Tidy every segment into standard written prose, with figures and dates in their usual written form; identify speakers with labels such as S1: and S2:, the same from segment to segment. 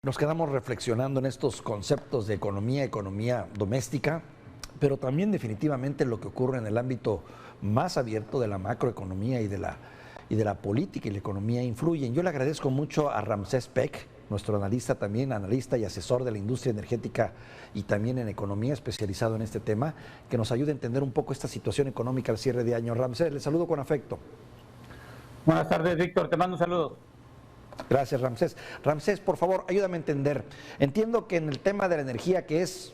S1: Nos quedamos reflexionando en estos conceptos de economía doméstica, pero también definitivamente lo que ocurre en el ámbito más abierto de la macroeconomía y de la política y la economía influyen. Yo le agradezco mucho a Ramsés Peck, nuestro analista también, analista y asesor de la industria energética y también en economía, especializado en este tema, que nos ayude a entender un poco esta situación económica al cierre de año. Ramsés, le saludo con afecto.
S2: Buenas tardes, Víctor, te mando un saludo.
S1: Gracias, Ramsés. Ramsés, por favor, ayúdame a entender. Entiendo que en el tema de la energía, que es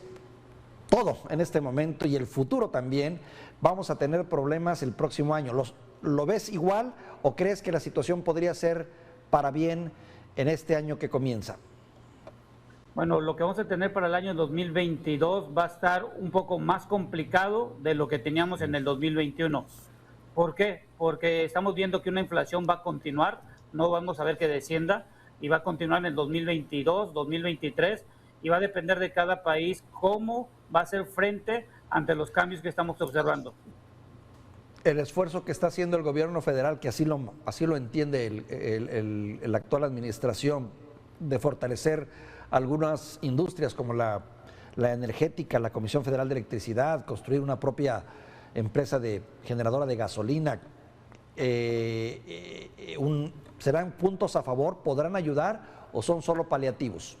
S1: todo en este momento y el futuro también, vamos a tener problemas el próximo año. ¿Lo ves igual o crees que la situación podría ser para bien en este año que comienza?
S2: Bueno, lo que vamos a tener para el año 2022 va a estar un poco más complicado de lo que teníamos en el 2021. ¿Por qué? Porque estamos viendo que una inflación va a continuar, no vamos a ver que descienda y va a continuar en el 2022, 2023 y va a depender de cada país cómo va a hacer frente ante los cambios que estamos observando.
S1: El esfuerzo que está haciendo el gobierno federal, que así lo entiende la actual administración, de fortalecer algunas industrias como la energética, la Comisión Federal de Electricidad, construir una propia empresa generadora de gasolina, ¿serán puntos a favor? ¿Podrán ayudar o son solo paliativos?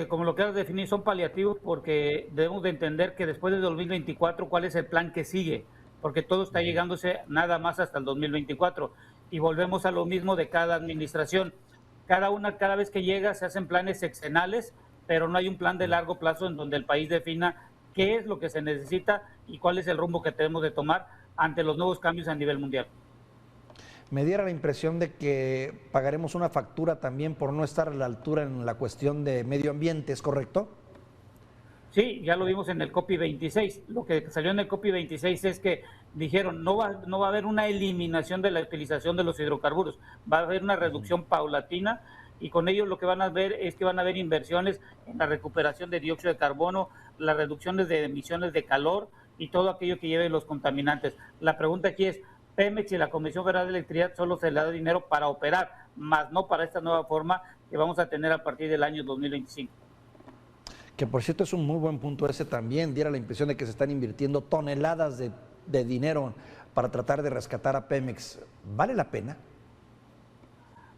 S2: Como lo quieras definir, son paliativos porque debemos de entender que después de 2024, ¿cuál es el plan que sigue? Porque todo está llegándose nada más hasta el 2024 y volvemos a lo mismo de cada administración. Cada vez que llega se hacen planes sexenales, pero no hay un plan de largo plazo en donde el país defina qué es lo que se necesita y cuál es el rumbo que tenemos de tomar ante los nuevos cambios a nivel mundial.
S1: Me diera la impresión de que pagaremos una factura también por no estar a la altura en la cuestión de medio ambiente, ¿es correcto?
S2: Sí, ya lo vimos en el COP 26. Lo que salió en el COP 26 es que dijeron no va a haber una eliminación de la utilización de los hidrocarburos, va a haber una reducción paulatina y con ello lo que van a ver es que van a haber inversiones en la recuperación de dióxido de carbono, las reducciones de emisiones de calor y todo aquello que lleve los contaminantes. La pregunta aquí es, Pemex y la Comisión Federal de Electricidad solo se le da dinero para operar, más no para esta nueva forma que vamos a tener a partir del año 2025.
S1: Que por cierto es un muy buen punto ese también, diera la impresión de que se están invirtiendo toneladas de dinero para tratar de rescatar a Pemex. ¿Vale la pena?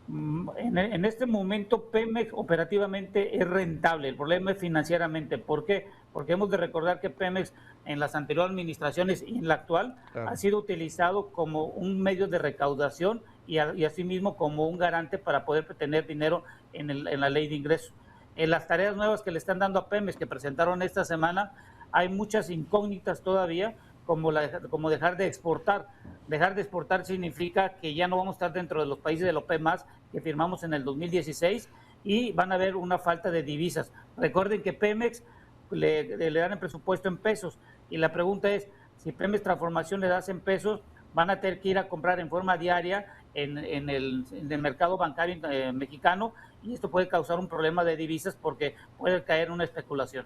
S2: En este momento Pemex operativamente es rentable, el problema es financieramente. ¿Por qué? Porque hemos de recordar que Pemex en las anteriores administraciones y en la actual ha sido utilizado como un medio de recaudación y asimismo como un garante para poder tener dinero en la ley de ingresos. En las tareas nuevas que le están dando a Pemex que presentaron esta semana hay muchas incógnitas todavía, como dejar de exportar. Dejar de exportar significa que ya no vamos a estar dentro de los países de la OPEP+, que firmamos en el 2016, y van a haber una falta de divisas. Recuerden que Pemex le dan el presupuesto en pesos, y la pregunta es, si Pemex Transformación le das en pesos, van a tener que ir a comprar en forma diaria en el mercado bancario mexicano, y esto puede causar un problema de divisas porque puede caer una especulación.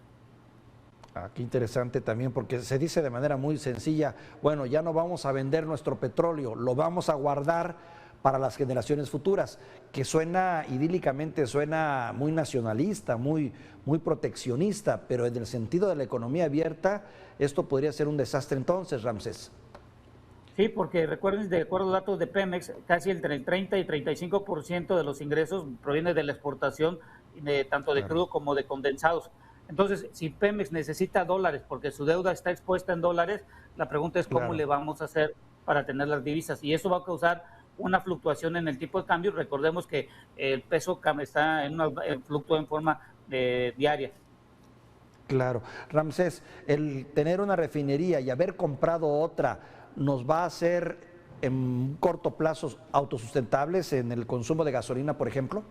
S1: Qué interesante también, porque se dice de manera muy sencilla, bueno, ya no vamos a vender nuestro petróleo, lo vamos a guardar para las generaciones futuras, que suena idílicamente, suena muy nacionalista, muy proteccionista, pero en el sentido de la economía abierta, esto podría ser un desastre entonces, Ramsés.
S2: Sí, porque recuerden, de acuerdo a datos de Pemex, casi entre el 30 y 35% de los ingresos proviene de la exportación tanto de crudo como de condensados. Entonces, si Pemex necesita dólares porque su deuda está expuesta en dólares, la pregunta es cómo le vamos a hacer para tener las divisas. Y eso va a causar una fluctuación en el tipo de cambio. Recordemos que el peso está fluctúa en forma diaria.
S1: Claro. Ramsés, el tener una refinería y haber comprado otra nos va a hacer en corto plazo autosustentables en el consumo de gasolina, por ejemplo.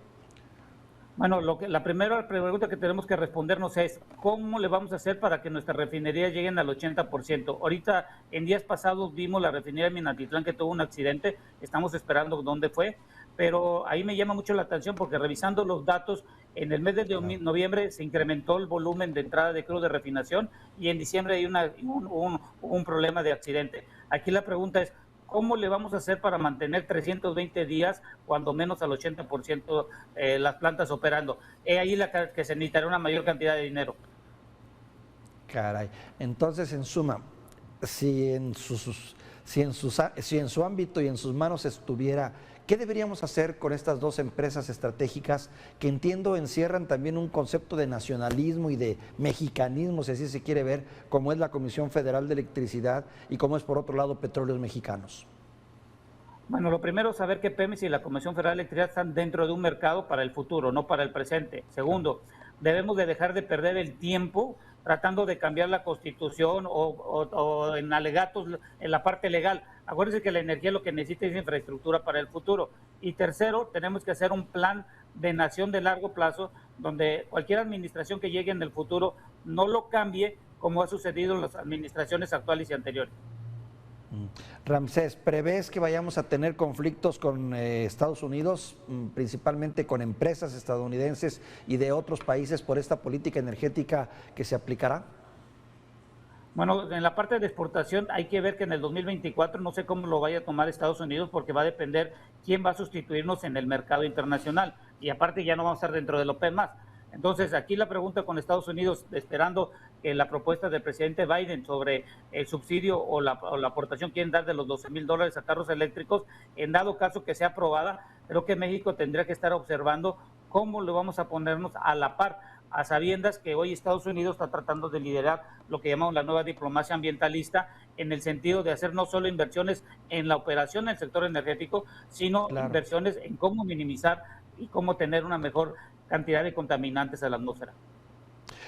S2: Bueno, la primera pregunta que tenemos que respondernos es, ¿cómo le vamos a hacer para que nuestras refinerías lleguen al 80%? Ahorita, en días pasados, vimos la refinería de Minatitlán que tuvo un accidente, estamos esperando dónde fue, pero ahí me llama mucho la atención porque revisando los datos, en el mes de noviembre se incrementó el volumen de entrada de crudo de refinación y en diciembre hay un problema de accidente. Aquí la pregunta es, ¿cómo le vamos a hacer para mantener 320 días, cuando menos al 80% las plantas operando? Ahí que se necesitará una mayor cantidad de dinero.
S1: Caray. Entonces, en suma, si en su ámbito y en sus manos estuviera, ¿qué deberíamos hacer con estas dos empresas estratégicas que entiendo encierran también un concepto de nacionalismo y de mexicanismo, si así se quiere ver, como es la Comisión Federal de Electricidad y como es por otro lado Petróleos Mexicanos?
S2: Bueno, lo primero es saber que Pemex y la Comisión Federal de Electricidad están dentro de un mercado para el futuro, no para el presente. Segundo, debemos de dejar de perder el tiempo tratando de cambiar la Constitución o en alegatos en la parte legal. Acuérdense que la energía lo que necesita es infraestructura para el futuro. Y tercero, tenemos que hacer un plan de nación de largo plazo donde cualquier administración que llegue en el futuro no lo cambie como ha sucedido en las administraciones actuales y anteriores.
S1: Ramsés, ¿prevés que vayamos a tener conflictos con Estados Unidos, principalmente con empresas estadounidenses y de otros países por esta política energética que se aplicará?
S2: Bueno, en la parte de exportación hay que ver que en el 2024 no sé cómo lo vaya a tomar Estados Unidos, porque va a depender quién va a sustituirnos en el mercado internacional, y aparte ya no vamos a estar dentro del OPEP más. Entonces, aquí la pregunta con Estados Unidos, esperando que la propuesta del presidente Biden sobre el subsidio o la aportación que quieren dar de los $12,000 a carros eléctricos, en dado caso que sea aprobada, creo que México tendría que estar observando cómo lo vamos a ponernos a la par, a sabiendas que hoy Estados Unidos está tratando de liderar lo que llamamos la nueva diplomacia ambientalista, en el sentido de hacer no solo inversiones en la operación del sector energético, sino inversiones en cómo minimizar y cómo tener una mejor cantidad de contaminantes a la atmósfera.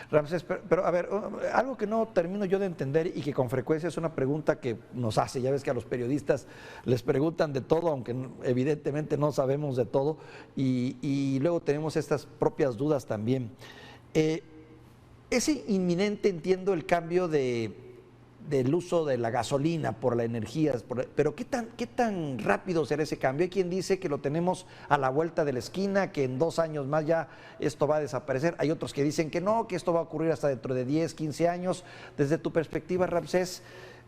S1: Ramsés, pero a ver, algo que no termino yo de entender y que con frecuencia es una pregunta que nos hace, ya ves que a los periodistas les preguntan de todo, aunque evidentemente no sabemos de todo, y luego tenemos estas propias dudas también. Es inminente, entiendo, el cambio del uso de la gasolina por la energía, pero ¿qué tan rápido será ese cambio? Hay quien dice que lo tenemos a la vuelta de la esquina, que en 2 años más ya esto va a desaparecer. Hay otros que dicen que no, que esto va a ocurrir hasta dentro de 10, 15 años. Desde tu perspectiva, Ramsés,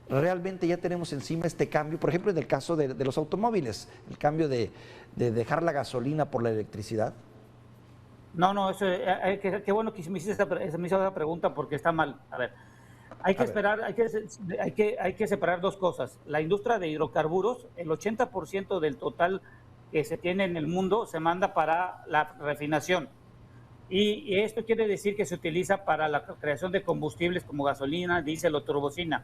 S1: ¿realmente ya tenemos encima este cambio? Por ejemplo, en el caso de los automóviles, el cambio de dejar la gasolina por la electricidad.
S2: No, eso, qué bueno que me hiciste esa pregunta, porque está mal. A ver, hay que esperar, hay que separar dos cosas. La industria de hidrocarburos, el 80% del total que se tiene en el mundo se manda para la refinación. Y esto quiere decir que se utiliza para la creación de combustibles como gasolina, diésel o turbocina.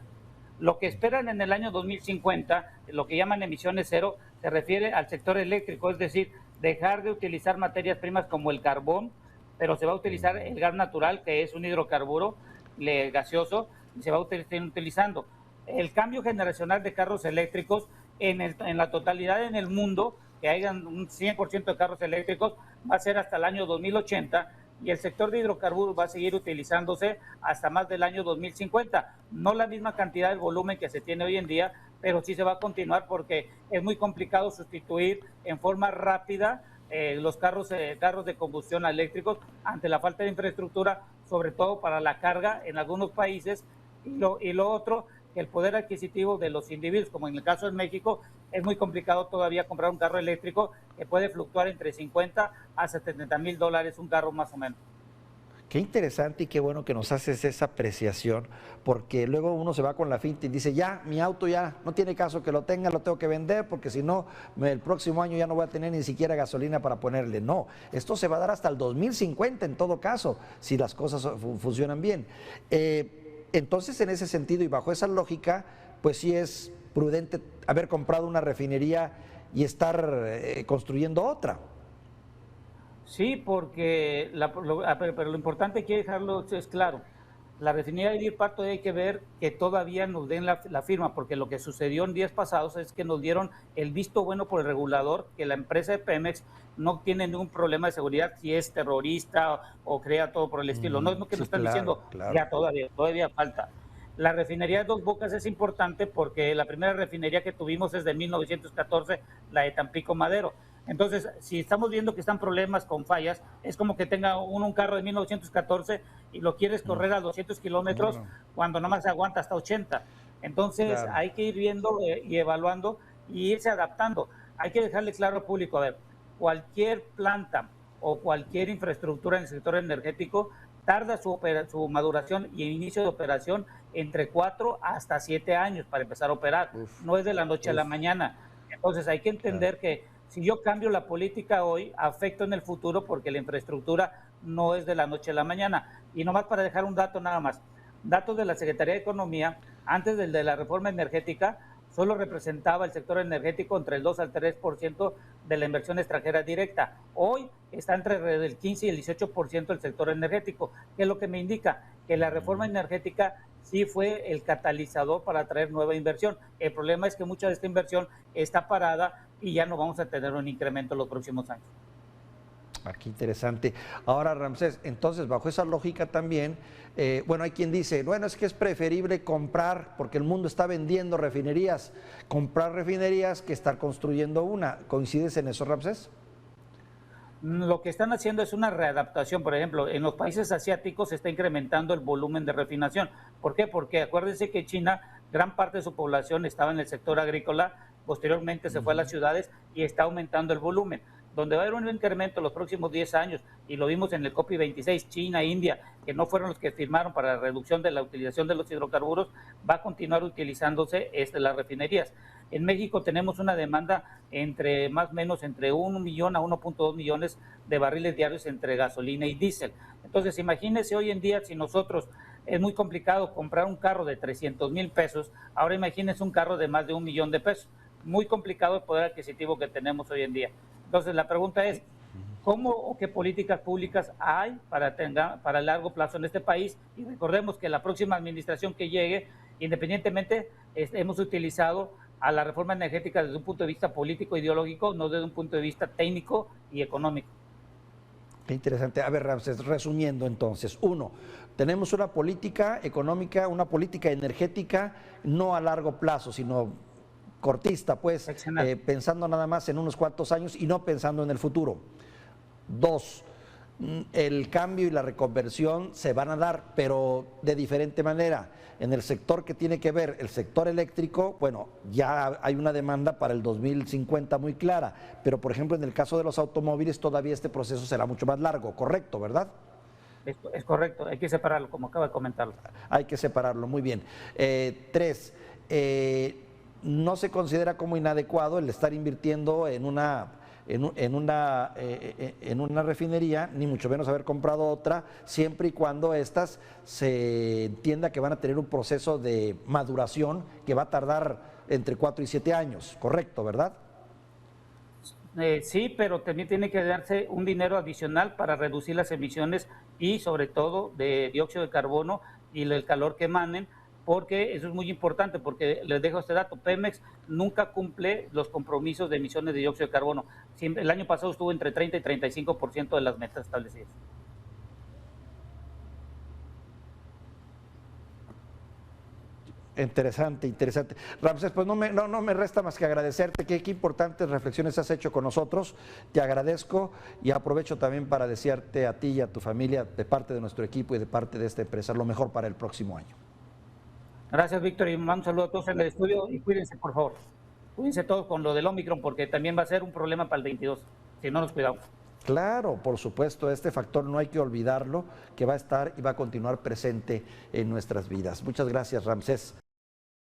S2: Lo que esperan en el año 2050, lo que llaman emisiones cero, se refiere al sector eléctrico, es decir, dejar de utilizar materias primas como el carbón, pero se va a utilizar el gas natural, que es un hidrocarburo gaseoso, y se va a utilizar utilizando. El cambio generacional de carros eléctricos en la totalidad en el mundo, que hayan un 100% de carros eléctricos, va a ser hasta el año 2080, y el sector de hidrocarburos va a seguir utilizándose hasta más del año 2050. No la misma cantidad de volumen que se tiene hoy en día, pero sí se va a continuar, porque es muy complicado sustituir en forma rápida los carros de combustión eléctricos ante la falta de infraestructura, sobre todo para la carga en algunos países. Y lo otro, que el poder adquisitivo de los individuos, como en el caso de México, es muy complicado todavía comprar un carro eléctrico, que puede fluctuar entre 50 a 70 mil dólares un carro más o menos.
S1: Qué interesante y qué bueno que nos haces esa apreciación, porque luego uno se va con la finta y dice, ya, mi auto ya no tiene caso que lo tenga, lo tengo que vender, porque si no, el próximo año ya no voy a tener ni siquiera gasolina para ponerle. No, esto se va a dar hasta el 2050 en todo caso, si las cosas funcionan bien. Entonces, en ese sentido y bajo esa lógica, pues sí es prudente haber comprado una refinería y estar construyendo otra.
S2: Sí, porque pero lo importante que dejarlo es claro. La refinería de Deer Park todavía hay que ver que todavía nos den la firma, porque lo que sucedió en días pasados es que nos dieron el visto bueno por el regulador, que la empresa de Pemex no tiene ningún problema de seguridad si es terrorista o crea todo por el estilo. No es lo que nos están diciendo, ya todavía falta. La refinería de Dos Bocas es importante porque la primera refinería que tuvimos es de 1914, la de Tampico Madero. Entonces, si estamos viendo que están problemas con fallas, es como que tenga un carro de 1914 y lo quieres correr a 200 kilómetros cuando nomás se aguanta hasta 80. Entonces, hay que ir viendo y evaluando y irse adaptando. Hay que dejarle claro al público, a ver, cualquier planta o cualquier infraestructura en el sector energético tarda su maduración y inicio de operación entre 4 hasta 7 años para empezar a operar. No es de la noche a la mañana. Entonces hay que entender que si yo cambio la política hoy, afecto en el futuro porque la infraestructura no es de la noche a la mañana. Y nomás para dejar un dato nada más. Datos de la Secretaría de Economía, antes del de la reforma energética, solo representaba el sector energético entre el 2 al 3% de la inversión extranjera directa. Hoy está entre el 15 y el 18% del sector energético, que es lo que me indica que la reforma energética sí fue el catalizador para atraer nueva inversión. El problema es que mucha de esta inversión está parada y ya no vamos a tener un incremento en los próximos años.
S1: Qué interesante. Ahora, Ramsés, entonces, bajo esa lógica también, bueno, hay quien dice, bueno, es que es preferible comprar, porque el mundo está vendiendo refinerías, comprar refinerías que estar construyendo una. ¿Coincides en eso, Ramsés?
S2: Lo que están haciendo es una readaptación. Por ejemplo, en los países asiáticos se está incrementando el volumen de refinación. ¿Por qué? Porque acuérdense que China, gran parte de su población estaba en el sector agrícola, posteriormente se fue a las ciudades y está aumentando el volumen. Donde va a haber un incremento en los próximos 10 años, y lo vimos en el COP26, China, India, que no fueron los que firmaron para la reducción de la utilización de los hidrocarburos, va a continuar utilizándose las refinerías. En México tenemos una demanda entre más o menos entre 1 millón a 1.2 millones de barriles diarios entre gasolina y diésel. Entonces, imagínense hoy en día si nosotros es muy complicado comprar un carro de 300,000 pesos, ahora imagínense un carro de más de 1 millón de pesos. Muy complicado el poder adquisitivo que tenemos hoy en día. Entonces, la pregunta es, ¿cómo o qué políticas públicas hay para el largo plazo en este país? Y recordemos que la próxima administración que llegue, independientemente, hemos utilizado a la reforma energética desde un punto de vista político, ideológico, no desde un punto de vista técnico y económico.
S1: Qué interesante. A ver, Ramsés, resumiendo entonces. Uno, tenemos una política económica, una política energética, no a largo plazo, sino cortista, pues, pensando nada más en unos cuantos años y no pensando en el futuro. Dos, el cambio y la reconversión se van a dar, pero de diferente manera. En el sector que tiene que ver, el sector eléctrico, bueno, ya hay una demanda para el 2050 muy clara, pero por ejemplo en el caso de los automóviles todavía este proceso será mucho más largo, correcto, ¿verdad?
S2: Es correcto, hay que separarlo, como acaba de comentarlo.
S1: Hay que separarlo, muy bien. Tres, no se considera como inadecuado el estar invirtiendo en una refinería, ni mucho menos haber comprado otra, siempre y cuando estas se entienda que van a tener un proceso de maduración que va a tardar entre 4 y 7 años, correcto, ¿verdad?
S2: Sí, pero también tiene que darse un dinero adicional para reducir las emisiones y sobre todo de dióxido de carbono y el calor que emanen, porque eso es muy importante, porque les dejo este dato, Pemex nunca cumple los compromisos de emisiones de dióxido de carbono. El año pasado estuvo entre 30 y 35% de las metas establecidas.
S1: Interesante, interesante. Ramsés, pues no me resta más que agradecerte, qué importantes reflexiones has hecho con nosotros, te agradezco y aprovecho también para desearte a ti y a tu familia, de parte de nuestro equipo y de parte de esta empresa, lo mejor para el próximo año.
S2: Gracias, Víctor, y un saludo a todos en el estudio y cuídense, por favor. Cuídense todos con lo del Omicron, porque también va a ser un problema para el 22, si no nos cuidamos.
S1: Claro, por supuesto, este factor no hay que olvidarlo, que va a estar y va a continuar presente en nuestras vidas. Muchas gracias, Ramsés.